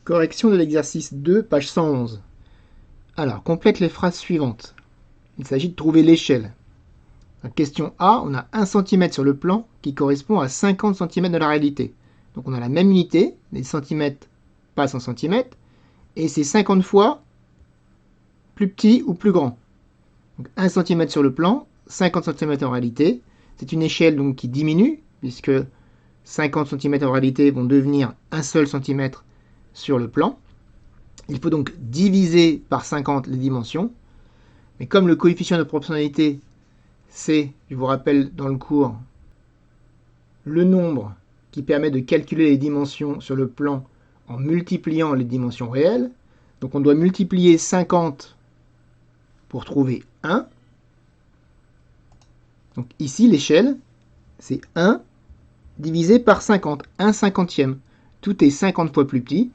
Correction de l'exercice 2, page 111. Alors, complète les phrases suivantes. Il s'agit de trouver l'échelle. Question A, on a 1 cm sur le plan qui correspond à 50 cm de la réalité. Donc on a la même unité, les centimètres passent en centimètres, et c'est 50 fois plus petit ou plus grand. Donc 1 cm sur le plan, 50 cm en réalité. C'est une échelle donc qui diminue, puisque 50 cm en réalité vont devenir un seul centimètre sur le plan. Il faut donc diviser par 50 les dimensions. Mais comme le coefficient de proportionnalité, c'est, je vous rappelle dans le cours, le nombre qui permet de calculer les dimensions sur le plan en multipliant les dimensions réelles. Donc on doit multiplier 50 pour trouver 1. Donc ici, l'échelle, c'est 1 divisé par 50, 1 cinquantième. Tout est 50 fois plus petit.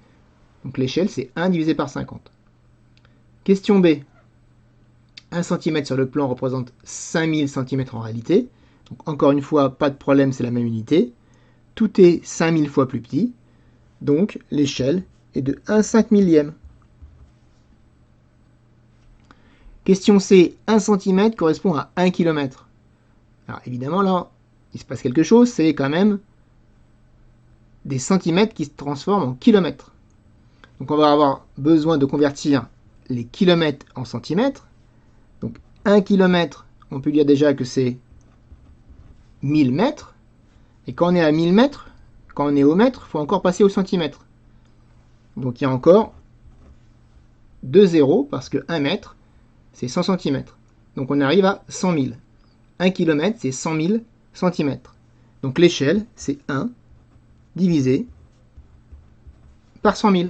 Donc l'échelle, c'est 1 divisé par 50. Question B. 1 cm sur le plan représente 5000 cm en réalité. Donc encore une fois, pas de problème, c'est la même unité. Tout est 5000 fois plus petit. Donc l'échelle est de 1 5 millième. Question C. 1 cm correspond à 1 km. Alors évidemment là, il se passe quelque chose, c'est quand même des centimètres qui se transforment en kilomètres. Donc on va avoir besoin de convertir les kilomètres en centimètres. Donc 1 km, on peut dire déjà que c'est 1000 mètres. Et quand on est à 1000 mètres, quand on est au mètre, il faut encore passer au centimètre. Donc il y a encore 2 zéros, parce que 1 mètre, c'est 100 cm. Donc on arrive à 100 000. 1 km, c'est 100 000 cm. Donc l'échelle, c'est 1 divisé par 100 000.